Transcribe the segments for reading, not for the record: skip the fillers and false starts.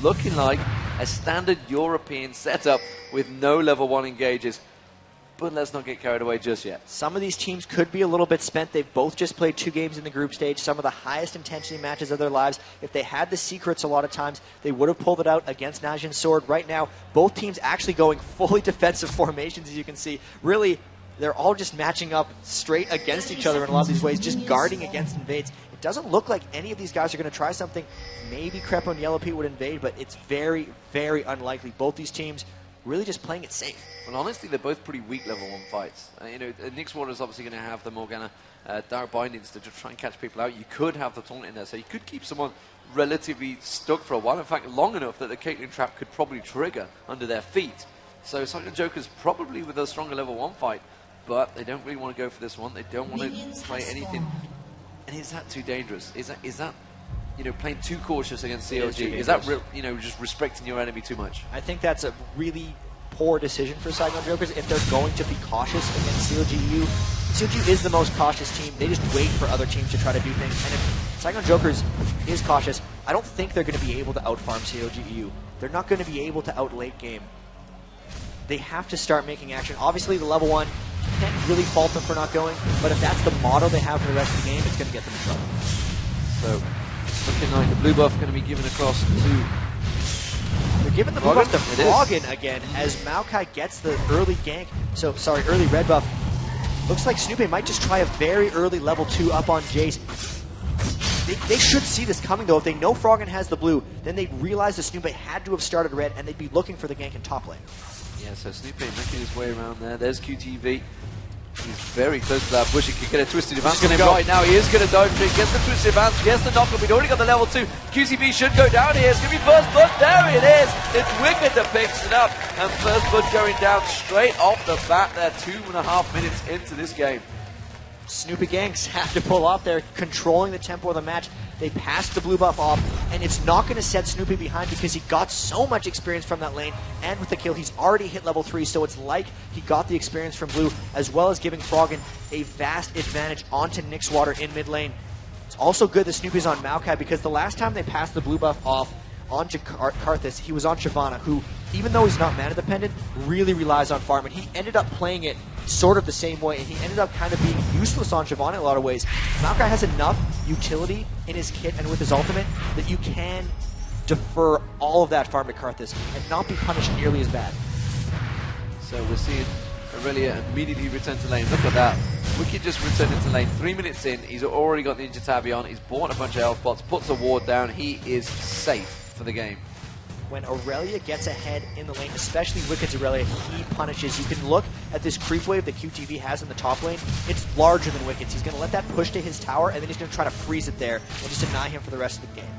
looking like a standard European setup with no level 1 engages. But let's not get carried away just yet. Some of these teams could be a little bit spent. They've both just played 2 games in the group stage, some of the highest intensity matches of their lives. If they had the secrets a lot of times, they would have pulled it out against Najin's Sword. Right now, both teams actually going fully defensive formations, as you can see. Really, they're all just matching up straight against each other in a lot of these ways, just guarding against invades. It doesn't look like any of these guys are going to try something. Maybe Crepo and Yellow Pete would invade, but it's very, very unlikely. Both these teams really just playing it safe. Well, honestly, they're both pretty weak level 1 fights. You know, Nixwater is obviously going to have the Morgana direct bindings to just try and catch people out. You could have the taunt in there, so you could keep someone relatively stuck for a while. In fact, long enough that the Caitlyn trap could probably trigger under their feet. So Cyclone Joker's probably with a stronger level 1 fight, but they don't really want to go for this one. They don't want to play anything. And is that too dangerous? Is that you know, playing too cautious against CLG? Is that you know, just respecting your enemy too much? I think that's a really poor decision for Cyclone Jokers if they're going to be cautious against CLG EU. CLG is the most cautious team. They just wait for other teams to try to do things. And if Cyclone Jokers is cautious, I don't think they're going to be able to outfarm CLG EU. They're not going to be able to out late game. They have to start making action. Obviously, the level 1 can't really fault them for not going, but if that's the model they have for the rest of the game, it's going to get them in trouble. So, looking like the blue buff going to be given across to... They're giving the blue buff to Froggen again as Maokai gets the early gank. So, sorry, early red buff. Looks like Snoopy might just try a very early level 2 up on Jace. They should see this coming, though. If they know Froggen has the blue, then they'd realize that Snoopy had to have started red, and they'd be looking for the gank in top lane. Yeah, so Snoopy making his way around there. There's QTV. He's very close to that bush. He could get a twisted advantage on him right now. He is going to dive straight. Gets the twisted advantage. Gets the knock-up. We'd already got the level 2. QCB should go down here. It's going to be First Blood. There it is. It's Wicked that picks it up. And First Blood going down straight off the bat there. 2.5 minutes into this game. Snoopy ganks have to pull off there, controlling the tempo of the match. They passed the blue buff off, and it's not going to set Snoopy behind because he got so much experience from that lane, and with the kill, he's already hit level 3, so it's like he got the experience from blue, as well as giving Froggen a vast advantage onto Nixwater in mid lane. It's also good that Snoopy's on Maokai because the last time they passed the blue buff off onto Karthus, he was on Shyvana, who, even though he's not mana dependent, really relies on farm, and he ended up playing it sort of the same way, and he ended up kind of being useless on Shyvana in a lot of ways. Maokai has enough utility in his kit and with his ultimate that you can defer all of that farm to Karthus and not be punished nearly as bad. So we're seeing Aurelia immediately return to lane. Look at that. Wicked just returned into lane. 3 minutes in, he's already got Ninja Tabby on. He's bought a bunch of health pots, puts a ward down. He is safe for the game. When Aurelia gets ahead in the lane, especially Wicked's Aurelia, he punishes. You can look at this creep wave that QTV has in the top lane. It's larger than Wicked's. He's going to let that push to his tower, and then he's going to try to freeze it there and just deny him for the rest of the game.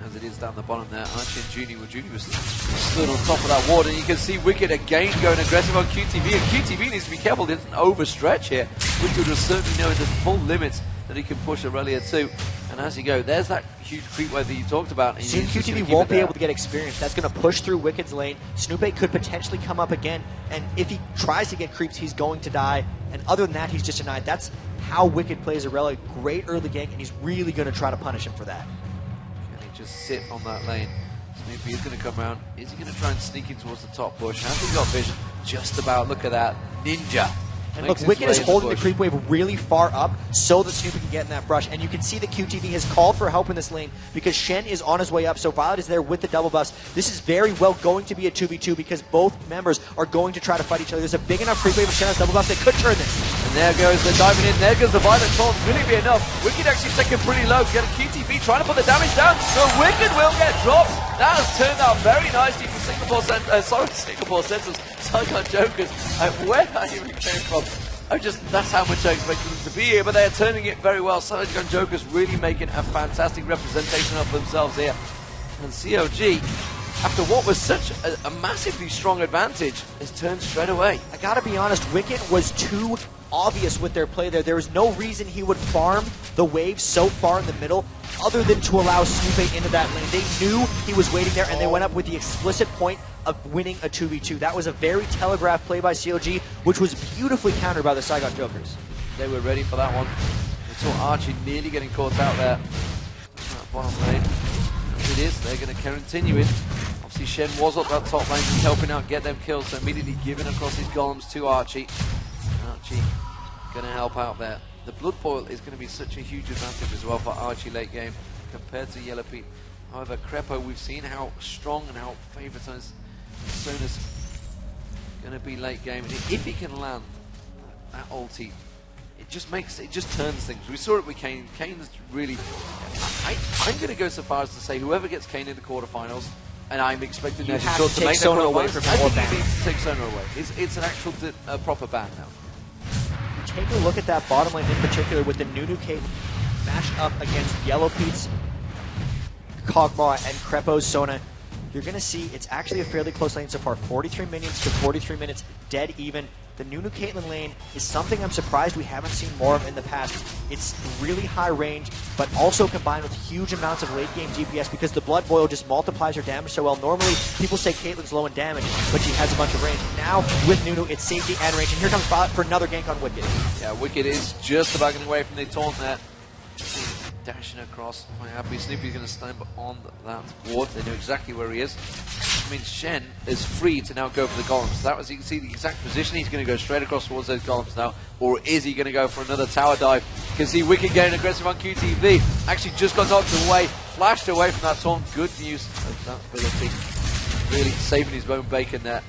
As it is down the bottom there, Archie and Junie. Well, Junie was stood on top of that ward, and you can see Wicked again going aggressive on QTV, and QTV needs to be careful. He doesn't overstretch here. Wicked will certainly know the full limits that he can push Aurelia to. And as you go, there's that huge creep wave that you talked about. Soon QTV won't be able to get experience. That's going to push through Wicked's lane. Snoopy could potentially come up again, and if he tries to get creeps, he's going to die. And other than that, he's just denied. That's how Wicked plays Aurelia. Great early gank, and he's really going to try to punish him for that. Can he just sit on that lane? Snoopy is going to come around. Is he going to try and sneak in towards the top bush? Has he got vision? Just about. Look at that. Ninja. And look, Wicked is holding the creep wave really far up so that Snoopy can get in that brush. And you can see that QTV has called for help in this lane because Shen is on his way up, so Violet is there with the double bust. This is very well going to be a 2v2 because both members are going to try to fight each other. There's a big enough creep wave with Shen has double bust that could turn this. And there goes the diving in, there goes the Violet Taunt. Will it be enough? Wicked actually taken pretty low, getting QTV trying to put the damage down, so Wicked will get dropped. That has turned out very nicely for Singapore Sentinels, Cyclone Jokers. Where that even came from? That's how much I expected them to be here, but they are turning it very well. Cyclone Jokers really making a fantastic representation of themselves here. And CLG, after what was such a massively strong advantage, has turned straight away. I gotta be honest, Wicked was too obvious with their play there. There was no reason he would farm the wave so far in the middle other than to allow Snoopy into that lane. They knew he was waiting there, and they went up with the explicit point of winning a 2v2. That was a very telegraphed play by CLG, which was beautifully countered by the Cyclone Jokers. They were ready for that one. We saw Archie nearly getting caught out there. Bottom lane. it is. They're going to continue it. Obviously, Shen was up that top lane, just helping out get them kills, so immediately giving across his golems to Archie. Archie going to help out there. The Blood Boil is going to be such a huge advantage as well for Archie late game compared to Yellow Pete. However, Crepo, we've seen how strong and how favoritized Sona's going to be late game. And if he can land that ulti, it just turns things. We saw it with Kane. Kane's really... I'm going to go so far as to say whoever gets Kane in the quarterfinals, and I'm expecting you have to take Sona away from him. I think you need to take Sona away. It's an actual proper ban now. Take a look at that bottom lane in particular with the Nunu Caitlyn matched up against Yellow Pete's Kog'Maw and Crepo's Sona. You're going to see it's actually a fairly close lane so far. 43 minions to 43 minutes, dead even. The Nunu Caitlyn lane is something I'm surprised we haven't seen more of in the past. It's really high range, but also combined with huge amounts of late game DPS because the Blood Boil just multiplies her damage so well. Normally, people say Caitlyn's low in damage, but she has a bunch of range. Now, with Nunu, it's safety and range. And here comes Violet for another gank on Wicked. Yeah, Wicked is just about getting away from the taunt there. Dashing across. Quite happy. Snoopy's going to stand on that ward. They know exactly where he is. I mean, Shen is free to now go for the golems. That was, you can see the exact position. He's going to go straight across towards those golems now. Or is he going to go for another tower dive? You can see Wicked getting aggressive on QTV. Actually just got knocked away. Flashed away from that taunt. Good use of that ability. Really saving his bone bacon there.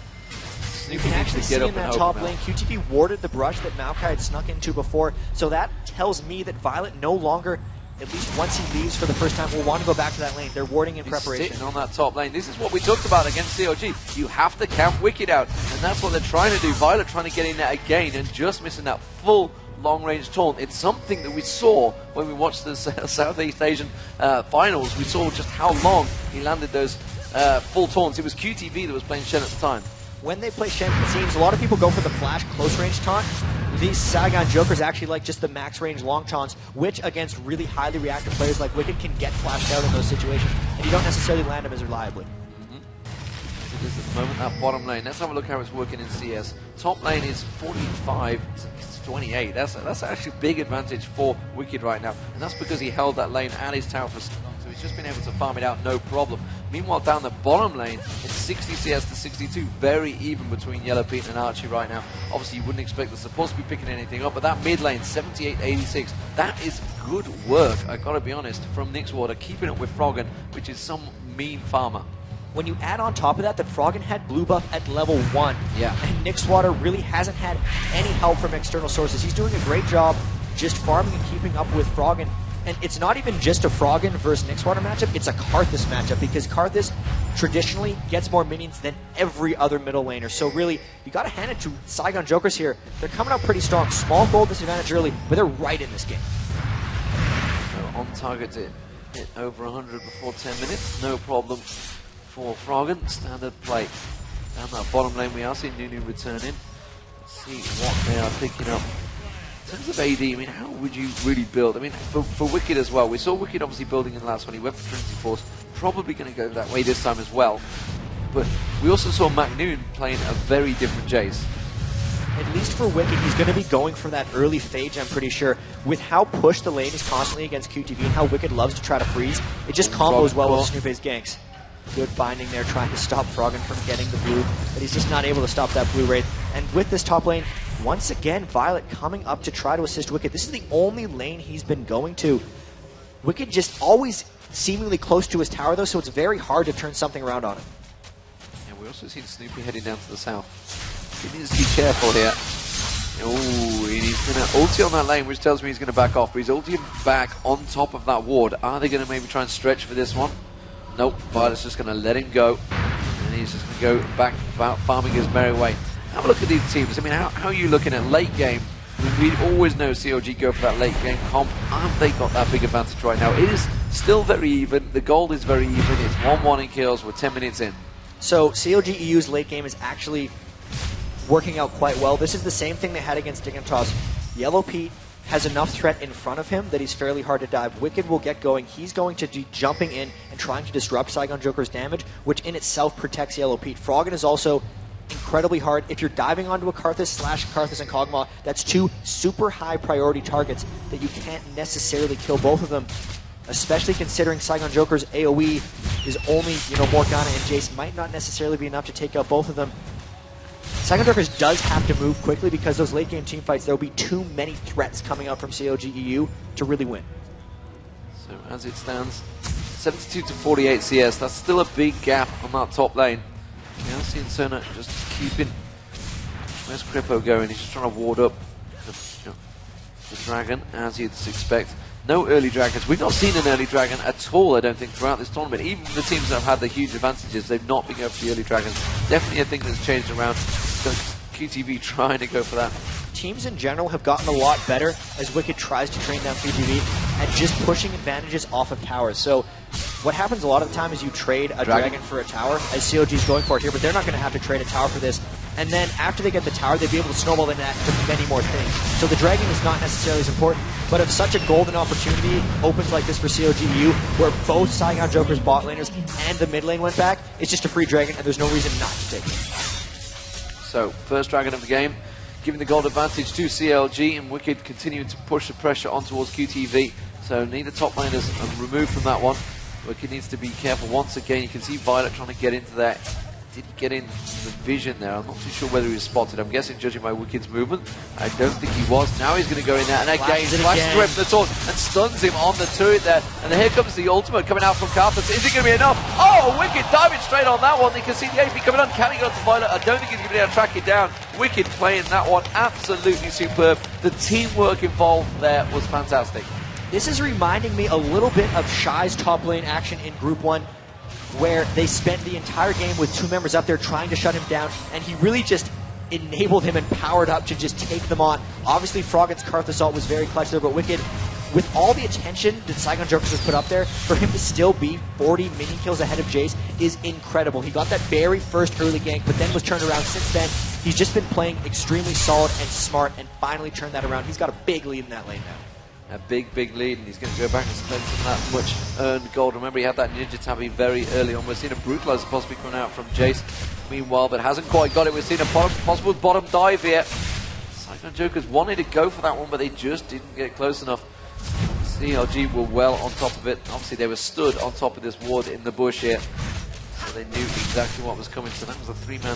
You can actually see in that top lane, QTV warded the brush that Maokai had snuck into before. So that tells me that Violet no longer, at least once he leaves for the first time, will want to go back to that lane. They're warding in preparation. Sitting on that top lane. This is what we talked about against CLG. You have to count Wicked out. And that's what they're trying to do. Violet trying to get in there again and just missing that full long-range taunt. It's something that we saw when we watched the Southeast Asian finals. We saw just how long he landed those full taunts. It was QTV that was playing Shen at the time. When they play Shen, it seems a lot of people go for the flash close-range taunt. These Saigon Jokers actually like just the max-range long taunts, which against really highly reactive players like Wicked can get flashed out in those situations, and you don't necessarily land them as reliably. It is at the moment that bottom lane. Let's have a look how it's working in CS. Top lane is 45 to 28. That's actually a big advantage for Wicked right now, and that's because he held that lane and his tower for so long, so he's just been able to farm it out no problem. Meanwhile, down the bottom lane, it's 60 CS to 62, very even between Yellow Pete and Archie right now. Obviously, you wouldn't expect the support to be picking anything up, but that mid lane, 78-86, that is good work, I gotta be honest, from Nixwater, keeping up with Froggen, which is some mean farmer. When you add on top of that Froggen had blue buff at level 1, and Nixwater really hasn't had any help from external sources. He's doing a great job just farming and keeping up with Froggen. And it's not even just a Froggen versus Nixwater matchup, it's a Karthus matchup, because Karthus traditionally gets more minions than every other middle laner. So really, you gotta hand it to Saigon Jokers here. They're coming out pretty strong. Small gold disadvantage early, but they're right in this game. So on target to hit over 100 before 10 minutes, no problem for Froggen. Standard play. Down that bottom lane we are seeing Nunu returning. Let's see what they are picking up. In terms of AD, I mean, how would you really build? I mean, for Wicked as well, we saw Wicked obviously building in the last one. He went for Trinity Force, probably going to go that way this time as well. But we also saw McNoon playing a very different Jace. At least for Wicked, he's going to be going for that early phage, I'm pretty sure. With how pushed the lane is constantly against QTV and how Wicked loves to try to freeze, it just combos well with Snoopy's ganks. Good binding there, trying to stop Froggen from getting the blue, but he's just not able to stop that blue raid. And with this top lane, once again, Violet coming up to try to assist Wicked. This is the only lane he's been going to. Wicked just always seemingly close to his tower, though, so it's very hard to turn something around on him. Yeah, we also seen Snoopy heading down to the south. He needs to be careful here. Oh, he's going to ulti on that lane, which tells me he's going to back off, but he's ultiing back on top of that ward. Are they going to maybe try and stretch for this one? Nope, Violet's just going to let him go, and he's just going to go back about farming his merry way. Have a look at these teams. I mean, how are you looking at late game? I mean, we always know CLG go for that late game comp. Have they got that big advantage right now? It is still very even. The gold is very even. It's 1-1 in kills. We're 10 minutes in. So CLG EU's late game is actually working out quite well. This is the same thing they had against Dignitas. Yellow Pete has enough threat in front of him that he's fairly hard to dive. Wicked will get going. He's going to be jumping in and trying to disrupt Saigon Joker's damage, which in itself protects Yellow Pete. Froggen is also incredibly hard. If you're diving onto a Karthus and Kog'Maw, that's two super high priority targets that you can't necessarily kill both of them especially considering Saigon Joker's AoE is only, Morgana and Jace might not necessarily be enough to take out both of them. Saigon Jokers does have to move quickly because those late game team fights, there will be too many threats coming out from CLG EU to really win. So as it stands, 72 to 48 CS, that's still a big gap on that top lane. Now seeing Sona just keeping, where's Kripo going? He's just trying to ward up the dragon, as you'd expect. No early dragons. We've not seen an early dragon at all, I don't think, throughout this tournament. Even the teams that have had the huge advantages, they've not been going for the early dragons. Definitely a thing that's changed around. So QTV trying to go for that. Teams in general have gotten a lot better as Wicked tries to train down QTV at just pushing advantages off of towers. So what happens a lot of the time is you trade a dragon for a tower, as CLG is going for it here, but they're not going to have to trade a tower for this. And then after they get the tower, they'll be able to snowball in that to many more things. So the dragon is not necessarily as important, but if such a golden opportunity opens like this for CLGU, where both Saigon Joker's bot laners and the mid lane went back, it's just a free dragon, and there's no reason not to take it. So, first dragon of the game, giving the gold advantage to CLG, and Wicked continuing to push the pressure on towards QTV. So, need the top laners removed from that one. Wicked needs to be careful once again. You can see Violet trying to get into that. Did he get in the vision there? I'm not too sure whether he was spotted. I'm guessing, judging by Wicked's movement, I don't think he was. Now he's going to go in there, and again, flashes away from the taunt and stuns him on the turret there. And then here comes the ultimate coming out from Karthus. Is it going to be enough? Oh, Wicked diving straight on that one. You can see the AP coming on. Can he go to Violet? I don't think he's going to be able to track it down. Wicked playing that one absolutely superb. The teamwork involved there was fantastic. This is reminding me a little bit of Shy's top lane action in Group 1, where they spent the entire game with two members up there trying to shut him down, and he really just enabled him and powered up to just take them on. Obviously, Froggen's Karthus ult was very clutch there, but Wicked, with all the attention that Saigon Jokers has put up there, for him to still be 40 minion kills ahead of Jace is incredible. He got that very first early gank, but then was turned around. Since then, he's just been playing extremely solid and smart, and finally turned that around. He's got a big lead in that lane now. A big lead, and he's going to go back and spend some of that much earned gold. Remember, he had that Ninja Tabi very early on. We're seeing a Brutalizer possibly coming out from Jace, meanwhile, but hasn't quite got it. We're seeing a possible bottom dive here. Saigon Jokers wanted to go for that one, but they just didn't get close enough. CLG were well on top of it. Obviously, they were stood on top of this ward in the bush here, so they knew exactly what was coming. So that was a three-man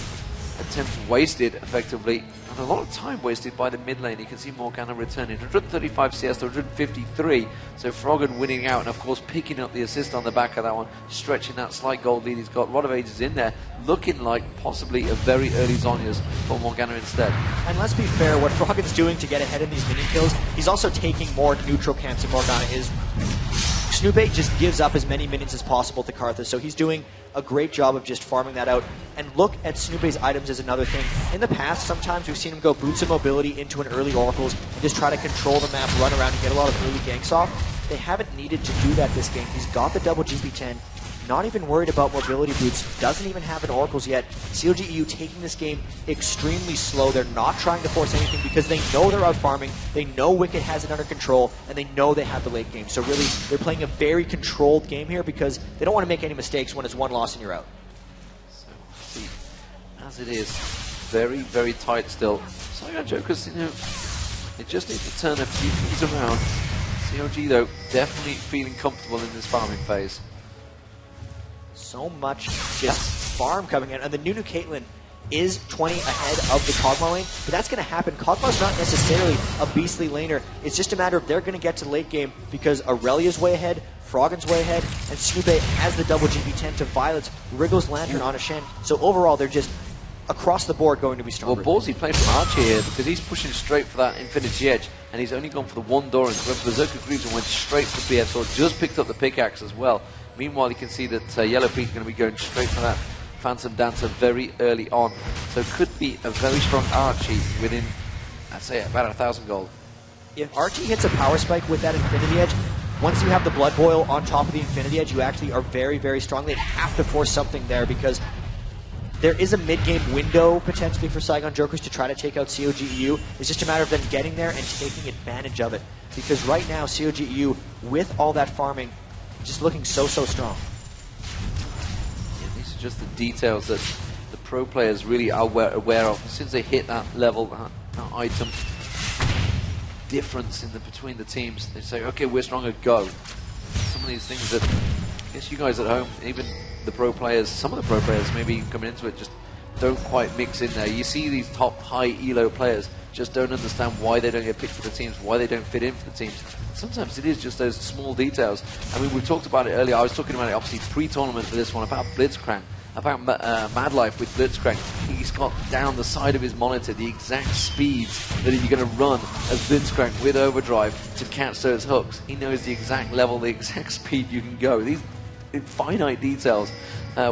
attempt wasted, effectively, and a lot of time wasted by the mid lane. You can see Morgana returning 135 CS to 153, so Froggen winning out, and of course picking up the assist on the back of that one, stretching that slight gold lead. He's got Rod of Ages in there, looking like possibly a very early Zhonya's for Morgana instead. And let's be fair, what Froggen's doing to get ahead in these minion kills, he's also taking more neutral camps than Morgana is. Snoopy just gives up as many minions as possible to Karthus, so he's doing a great job of just farming that out. And look at Snoopy's items as another thing. In the past, sometimes we've seen him go Boots of Mobility into an early Oracles and just try to control the map, run around, and get a lot of early ganks off. They haven't needed to do that this game. He's got the double GP10, not even worried about mobility boots, doesn't even have an Oracles yet. CLG EU taking this game extremely slow. They're not trying to force anything because they know they're out farming, they know Wicked has it under control, and they know they have the late game. So really, they're playing a very controlled game here because they don't want to make any mistakes when it's one loss and you're out. So, see, as it is, very tight still. Saigon Jokers, they just need to turn a few things around. CLG, though, definitely feeling comfortable in this farming phase. So much just farm coming in, and the Nunu Caitlyn is 20 ahead of the Kog'Maw lane, but that's going to happen. Kog'Maw's not necessarily a beastly laner. It's just a matter of they're going to get to the late game because Aurelia's way ahead, Froggen's way ahead, and Snoopy has the double GP10 to Violet's Wriggle's Lantern on a Shen. So overall, they're just across the board going to be stronger. Well, Ballsy playing from Archie here because he's pushing straight for that Infinity Edge, and he's only gone for the one Doran. Berserker Greaves and went straight for BF, so just picked up the pickaxe as well. Meanwhile, you can see that Yellow Pete's going to be going straight for that Phantom Dancer very early on. So it could be a very strong Archie within, I'd say, about 1,000 gold. If Archie hits a power spike with that Infinity Edge, once you have the Blood Boil on top of the Infinity Edge, you actually are very strong. They have to force something there because there is a mid-game window potentially for Saigon Jokers to try to take out CLG EU. It's just a matter of them getting there and taking advantage of it. Because right now, CLG EU, with all that farming, just looking so strong. Yeah, these are just the details that the pro players really are aware of. Since they hit that level, that item difference between the teams, they say, okay, we're stronger, go. Some some of these things that I guess you guys at home, even the pro players, some of the pro players maybe coming into it just don't quite mix in there. You see these top high elo players just don't understand why they don't get picked for the teams, why they don't fit in for the teams. Sometimes it is just those small details. I mean, we talked about it earlier. I was talking about it obviously pre-tournament for this one, about Blitzcrank, about Mad Life with Blitzcrank. He's got down the side of his monitor the exact speeds that you're going to run as Blitzcrank with overdrive to catch those hooks. He knows the exact level, the exact speed you can go. These finite details,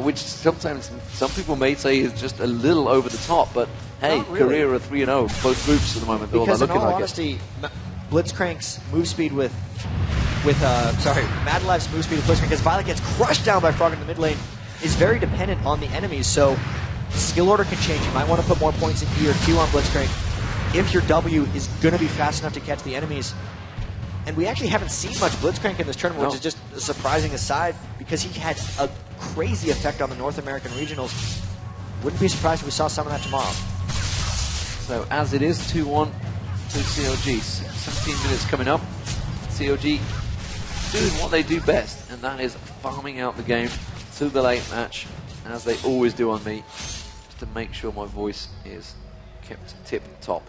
which sometimes some people may say is just a little over the top, but hey, really. Career of 3-0, both groups at the moment. Because in all honesty, Blitzcrank's move speed with Mad Life's move speed with Blitzcrank, because Violet gets crushed down by Frog in the mid lane, is very dependent on the enemies, so skill order can change. You might want to put more points in E or Q on Blitzcrank if your W is going to be fast enough to catch the enemies. And we actually haven't seen much Blitzcrank in this tournament, which is just a surprising aside, because he had a crazy effect on the North American regionals. Wouldn't be surprised if we saw some of that tomorrow. So as it is 2-1 to CLG, 17 minutes coming up. CLG doing what they do best, and that is farming out the game to the late match, as they always do on me, just to make sure my voice is kept tip-top.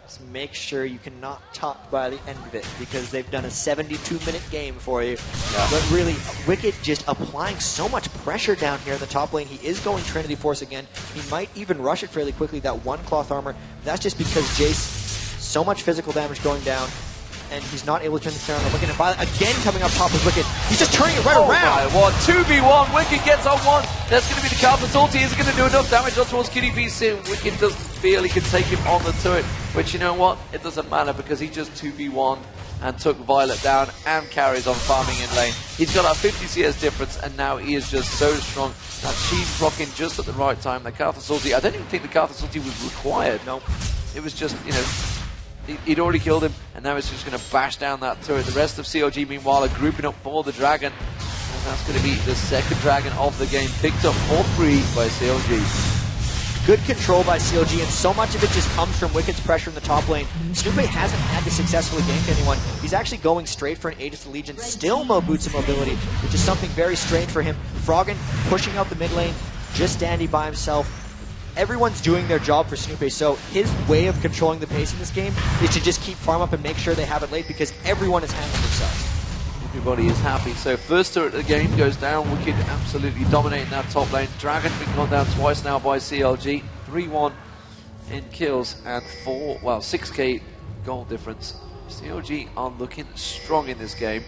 Just make sure you cannot talk by the end of it, because they've done a 72-minute game for you. Yeah. But really, Wicked just applying so much pressure down here in the top lane. He is going Trinity Force again. He might even rush it fairly quickly, that one cloth armor. That's just because Jace, so much physical damage going down, and he's not able to turn this around. Looking at Violet again coming up top with Wicked. He's just turning it right around. What? 2v1. Wicked gets on one. That's going to be the Carpet ulti. Is it going to do enough damage on towards QTB soon? Wicked doesn't feel he can take him on the turret. Which, you know what? It doesn't matter, because he just 2v1 and took Violet down and carries on farming in lane. He's got a 50 CS difference, and now he is just so strong. That she's rocking just at the right time. The Carpet ulti, I don't even think the Carpet ulti was required. No. It was just, you know, he'd already killed him, and now it's just going to bash down that turret. The rest of CLG, meanwhile, are grouping up for the dragon. And that's going to be the second dragon of the game, picked up for free by CLG. Good control by CLG, and so much of it just comes from Wicked's pressure in the top lane. Snoopy hasn't had to successfully gank anyone. He's actually going straight for an Aegis of Legion, still no boots of mobility, which is something very strange for him. Froggen pushing out the mid lane, just Dandy by himself. Everyone's doing their job for Snoopy, so his way of controlling the pace in this game is to just keep farm up and make sure they have it late, because everyone is handling themselves. Everybody is happy. So first turret of the game goes down. Wicked absolutely dominating that top lane. Dragon been gone down twice now by CLG. 3-1 in kills and 6k goal difference. CLG are looking strong in this game.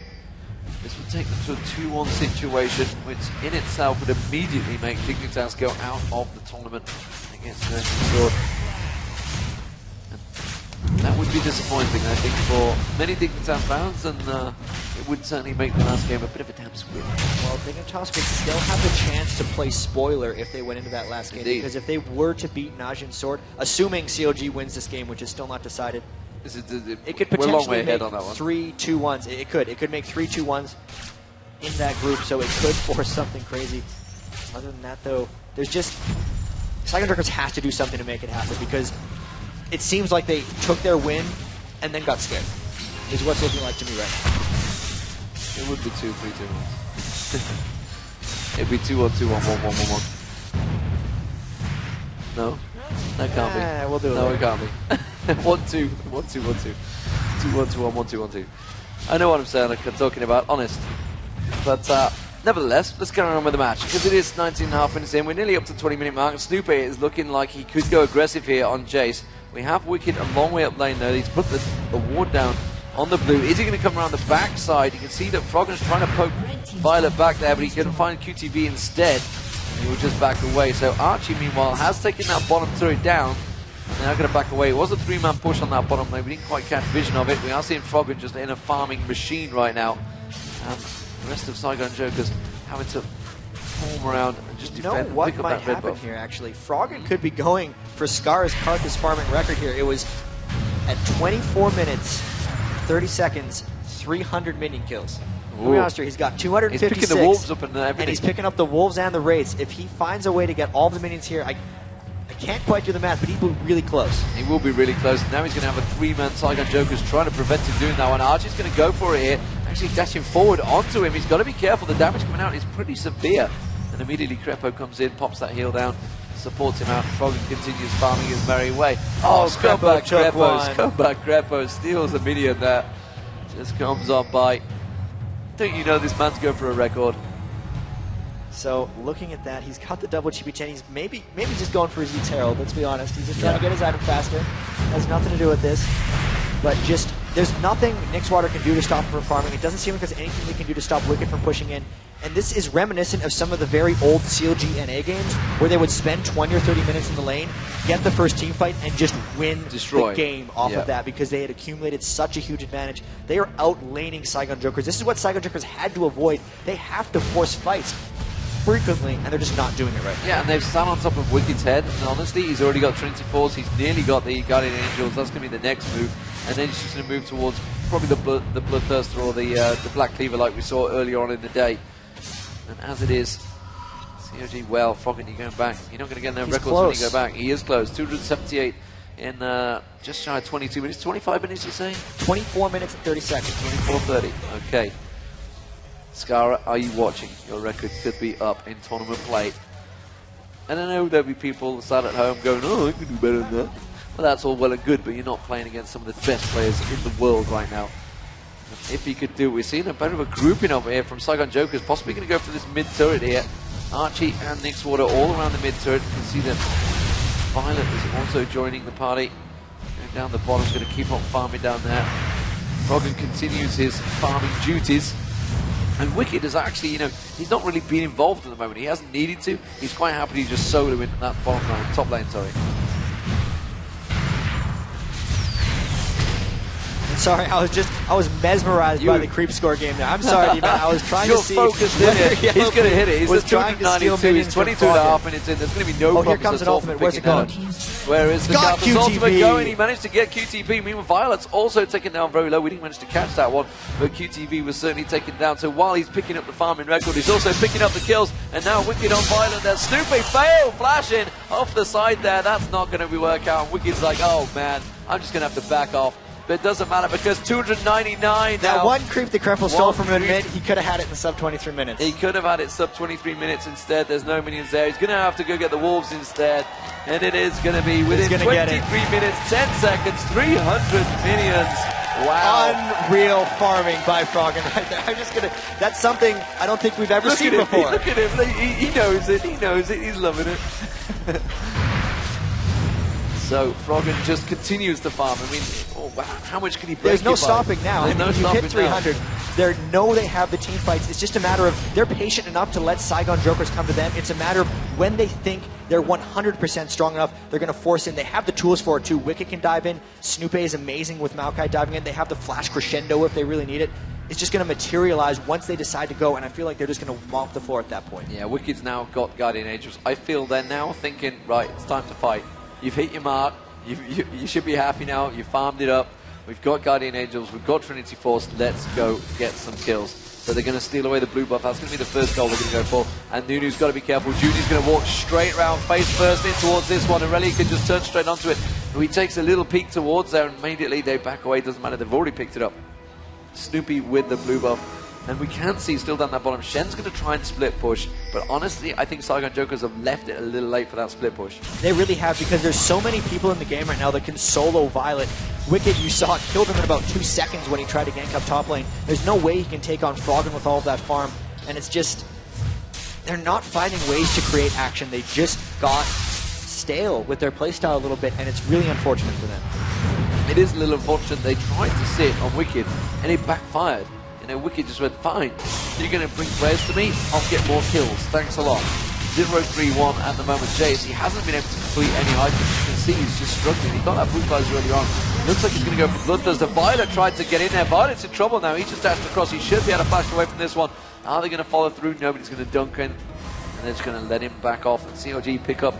This would take them to a 2-1 situation, which in itself would immediately make Dignitas go out of the tournament against Merchant Sword. And that would be disappointing, I think, for many Dignitas fans, and it would certainly make the last game a bit of a damn squib. Well, Dignitas would still have the chance to play spoiler if they went into that last game. Indeed. Because if they were to beat Najin Sword, assuming CLG wins this game, which is still not decided, it could potentially make 3-2-1s. It could make 3-2-1s in that group, so it could force something crazy. Other than that, though, there's just Saigon Dragons has to do something to make it happen, because it seems like they took their win and then got scared. Is what's looking like to me right now. It would be 2-3-2-1. It'd be 2-1-2-1, 1-1-1-1. No, that can't be. We'll do it. No, it can't be. 1-2, 1-2, 1-2. 2-1-2-1, 1-2-1-2. I know what I'm saying, I'm talking about, honest. But nevertheless, let's get on with the match, because it is 19.5 minutes in. We're nearly up to the 20-minute mark. Snoopy is looking like he could go aggressive here on Jace. We have Wicked a long way up lane though. He's put the ward down on the blue. Is he going to come around the back side? You can see that Froggen's trying to poke Violet back there, but he couldn't find QTV instead. And he will just back away. So Archie, meanwhile, has taken that bottom turret down. And they're going to back away. It was a 3-man push on that bottom lane. We didn't quite catch vision of it. We are seeing Froggen just in a farming machine right now. And the rest of Saigon Jokers having to form around and just defend. You know what might happen here, actually? Froggen could be going for Scar's Carcass farming record here. It was at 24 minutes, 30 seconds, 300 minion kills. To be honest here, he's got 256. He's picking the wolves up and everything. And he's picking up the wolves and the raids. If he finds a way to get all the minions here, I can't quite do the math, but he will be really close. He will be really close. Now he's going to have a 3-man Saigon Jokers trying to prevent him doing that one. Archie's going to go for it here, actually dashing forward onto him. He's got to be careful. The damage coming out is pretty severe. And immediately Crepo comes in, pops that heal down, supports him out. Froggen continues farming his merry way. Oh, scumbag Crepo steals a minion there. Just comes on by. Don't you know this man's going for a record? So looking at that, he's got the double chibi chain. He's maybe just going for his Zeus Herald, let's be honest. He's just trying to get his item faster. Has nothing to do with this. But just, there's nothing Nixwater can do to stop him from farming. It doesn't seem like there's anything they can do to stop Wicked from pushing in. And this is reminiscent of some of the very old CLG NA games where they would spend 20 or 30 minutes in the lane, get the first team fight, and just win the game off of that because they had accumulated such a huge advantage. They are out-laning Saigon Jokers. This is what Saigon Jokers had to avoid. They have to force fights frequently, and they're just not doing it right. Yeah, and they've sat on top of Wicked's head, and honestly, he's already got Trinity Force, he's nearly got the Guardian Angels, that's going to be the next move, and then he's just going to move towards probably the Bloodthirster or the Black Cleaver like we saw earlier on in the day. And as it is, CLG, well, Froggen, you're going back. You're not going to get no records when you go back. He is close. 278 in just shy of 22 minutes. 25 minutes, you say? 24 minutes and 30 seconds. 24:30. Okay. Skara, are you watching? Your record could be up in tournament play. And I know there'll be people sat at home going, oh, I can do better than that. Well, that's all well and good, but you're not playing against some of the best players in the world right now. If he could do, we're seeing a bit of a grouping over here from Saigon Jokers, possibly going to go for this mid-turret here. Archie and Nixwater all around the mid-turret. You can see that Violet is also joining the party. Going down the bottom, going to keep on farming down there. Froggen continues his farming duties. And Wicked is actually, he's not really been involved at the moment. He hasn't needed to. He's quite happy to just solo in that bottom lane, top lane, sorry. Sorry, I was mesmerized by the creep score game there. I'm sorry, Eva. I was trying to see. You're focused in it. He's going to hit it. He's at 292. He's 22.5 minutes in. There's going to be no problems. Here comes an ultimate. Where's it going? Where is the Gauntlet's ultimate going? He managed to get QTV. Meanwhile, Violet's also taken down very low. We didn't manage to catch that one, but QTV was certainly taken down. So while he's picking up the farming record, he's also picking up the kills. And now Wicked on Violet. There's Snoopy fail flashing off the side there. That's not going to work out. Wicked's like, oh man, I'm just going to have to back off. But it doesn't matter because 299 that one creep that Krefl stole from him, he could have had it in sub 23 minutes. He could have had it sub 23 minutes instead. There's no minions there. He's going to have to go get the Wolves instead. And it is going to be within 23 minutes, 10 seconds, 300 minions. Wow. Unreal farming by Froggen right there. I'm just going to, that's something I don't think we've ever seen before. Look at him. He knows it. He knows it. He's loving it. So Froggen just continues to farm. I mean, how much can he break? There's no stopping now. There's no stopping. You hit 300. They know they have the team fights. It's just a matter of they're patient enough to let Saigon Jokers come to them. It's a matter of when they think they're 100% strong enough, they're going to force in. They have the tools for it too. Wicked can dive in. Snoopy is amazing with Maokai diving in. They have the flash crescendo if they really need it. It's just going to materialize once they decide to go, and I feel like they're just going to mop the floor at that point. Yeah, Wicked's now got Guardian Angels. I feel they're now thinking, right, it's time to fight. You've hit your mark. You should be happy now. You farmed it up. We've got Guardian Angels. We've got Trinity Force. Let's go get some kills. So they're going to steal away the blue buff. That's going to be the first goal they're going to go for. And Nunu's got to be careful. Judy's going to walk straight around, face first in towards this one. And Relic can just turn straight onto it. He takes a little peek towards there, and immediately they back away. Doesn't matter. They've already picked it up. Snoopy with the blue buff. And we can see still down that bottom, Shen's going to try and split push. But honestly, I think Saigon Jokers have left it a little late for that split push. They really have, because there's so many people in the game right now that can solo Violet. Wicked, you saw it, killed him in about 2 seconds when he tried to gank up top lane. There's no way he can take on Froggen with all of that farm. And it's just, they're not finding ways to create action. They just got stale with their playstyle a little bit, and it's really unfortunate for them. It is a little unfortunate. They tried to sit on Wicked, and it backfired. Wicked just went, fine, you're going to bring players to me, I'll get more kills, thanks a lot. 0-3-1 at the moment. Jace, he hasn't been able to complete any items. You can see he's just struggling. He got that blue flash earlier on. Looks like he's going to go for Bloodthirster. Violet tried to get in there. Violet's in trouble now. He just dashed across. He should be able to flash away from this one. Are they going to follow through? Nobody's going to dunk in. And they're just going to let him back off. And CLG pick up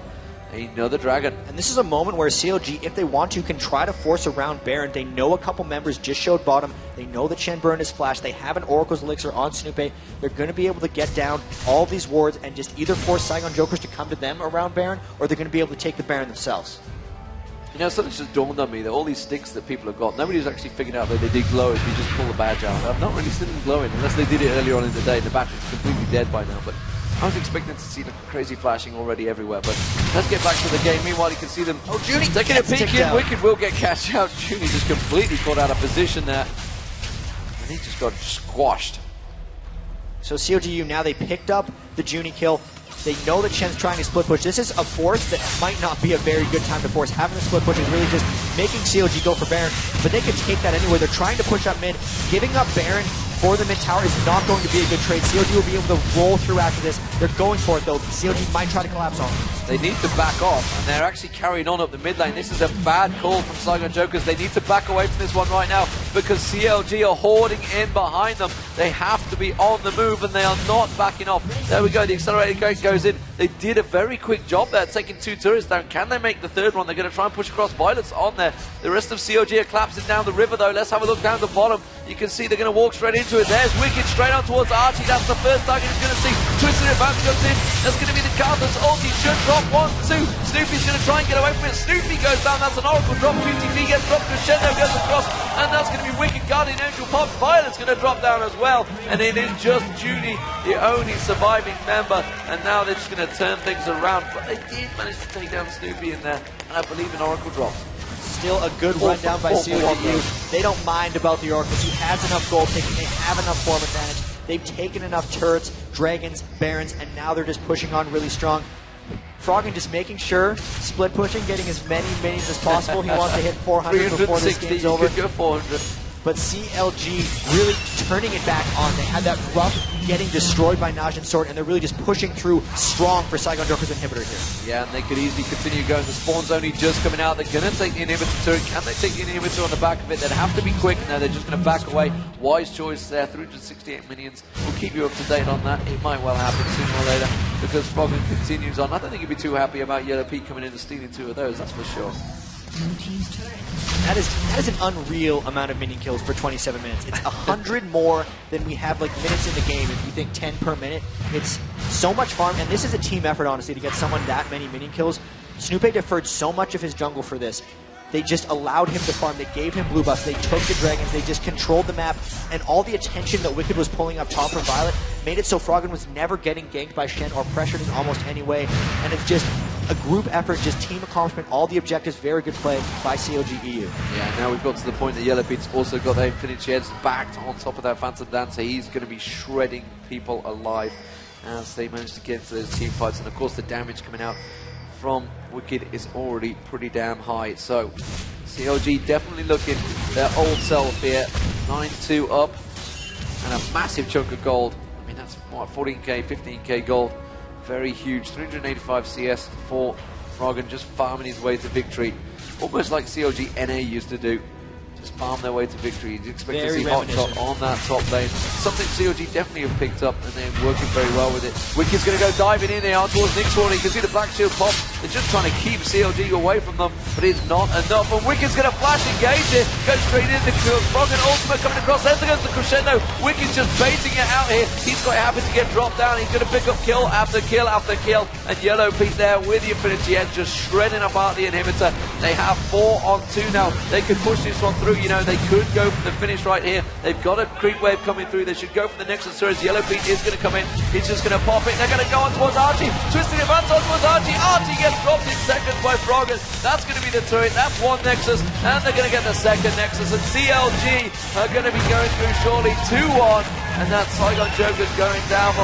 another dragon. And this is a moment where CLG, if they want to, can try to force around Baron. They know a couple members just showed bottom. They know that Shen burned his flash. They have an Oracle's Elixir on Snoopy. They're going to be able to get down all these wards and just either force Saigon Jokers to come to them around Baron, or they're going to be able to take the Baron themselves. You know, something's just dawned on me that all these sticks that people have got, nobody's actually figured out that they did glow if you just pull the badge out. I've not really seen them glowing, unless they did it earlier on in the day. The battery's completely dead by now, but I was expecting to see the crazy flashing already everywhere. But let's get back to the game. Meanwhile, you can see them taking a peek in. Wicked will get catch out. Junie just completely caught out of position there. And he just got squashed. So CLGU, now they picked up the Junie kill. They know that Shen's trying to split push. This is a force that might not be a very good time to force. Having the split push is really just making CLG go for Baron, but they can take that anywhere. They're trying to push up mid. Giving up Baron for the mid tower is not going to be a good trade. CLG will be able to roll through after this. They're going for it though. CLG might try to collapse on them. They need to back off, and they're actually carrying on up the mid lane. This is a bad call from Saigon Jokers. They need to back away from this one right now because CLG are hoarding in behind them. They have to be on the move, and they are not backing off. There we go. The accelerated gate goes in. They did a very quick job there, taking 2 turrets down. Can they make the third one? They're going to try and push across. Violet's on there. The rest of CLG are collapsing down the river, though. Let's have a look down the bottom. You can see they're going to walk straight into it. There's Wicked straight on towards Archie. That's the first target he's going to see. Twisted advance comes in. That's going to be the Carthus ulti. Should drop 1, 2. Snoopy's going to try and get away from it. Snoopy goes down. That's an Oracle drop. QTV gets dropped. Crescendo goes across. And that's going to be Wicked. Guardian Angel pops. Violet's going to drop down as well. And it is just Junie, the only surviving member. And now they're just going to turn things around. But they did manage to take down Snoopy in there. And I believe an Oracle drop. Still a good run down by CLGU. They don't mind about the Oracles. He has enough gold taking. They have enough form advantage. They've taken enough turrets, dragons, barons, and now they're just pushing on really strong. Froggen just making sure, split pushing, getting as many minis as possible. He wants to hit 400 before this game's over. Could go 400. But CLG really turning it back on. They had that rough getting destroyed by Najin Sword, and they're really just pushing through strong for Saigon Joker's inhibitor here. Yeah, and they could easily continue going. The spawn's only just coming out. They're going to take the inhibitor turret. Can they take the inhibitor on the back of it? They'd have to be quick. Now they're just going to back away. Wise choice there. 368 minions. We'll keep you up to date on that. It might well happen sooner or later because Froggen continues on. I don't think he'd be too happy about Yellow Pete coming in and stealing 2 of those, that's for sure. That is an unreal amount of minion kills for 27 minutes. It's 100 more than we have like minutes in the game. If you think 10 per minute, it's so much fun. And this is a team effort, honestly, to get someone that many minion kills. Snoopy deferred so much of his jungle for this. They just allowed him to farm. They gave him blue buffs. They took the dragons. They just controlled the map. And all the attention that Wicked was pulling up top from Violet made it so Froggen was never getting ganked by Shen or pressured in almost any way. And it's just a group effort, just team accomplishment. All the objectives, very good play by CLG EU. Yeah, now we've got to the point that Yellow Pete's also got their Infinite Sheds backed on top of that Phantom Dancer. He's going to be shredding people alive as they manage to get into those team fights. And of course the damage coming out from Wicked is already pretty damn high. So CLG definitely looking their old self here. 9-2 up and a massive chunk of gold. I mean, that's what, 14k, 15k gold. Very huge. 385 CS for Froggen, just farming his way to victory. Almost like CLG NA used to do. Just farm their way to victory. You'd expect to see Hot Top on that top lane. Something CLG definitely have picked up, and they're working very well with it. Wicked's going to go diving in there towards Nick's Sword. You can see the Black Shield pop. They're just trying to keep CLG away from them, but it's not enough. And Wicked's going to flash engage it. Go straight into Froggen ultimate coming across. There goes the Crescendo. Wicked's just baiting it out here. He's quite happy to get dropped down. He's going to pick up kill after kill after kill. And Yellow Pete there with the Infinity Edge, just shredding apart the inhibitor. They have 4 on 2 now. They could push this one through. You know, they could go for the finish right here. They've got a creep wave coming through. They should go for the Nexus Surge. Yellow Pete is going to come in. He's just going to pop it. They're going to go on towards Archie. Twisting advance on towards Archie. Archie gets dropped in seconds by Froggen. That's going to be the turret. That's 1 Nexus. And they're going to get the 2nd Nexus. And CLG are going to be going through shortly 2-1. And that's Saigon Joker's going down.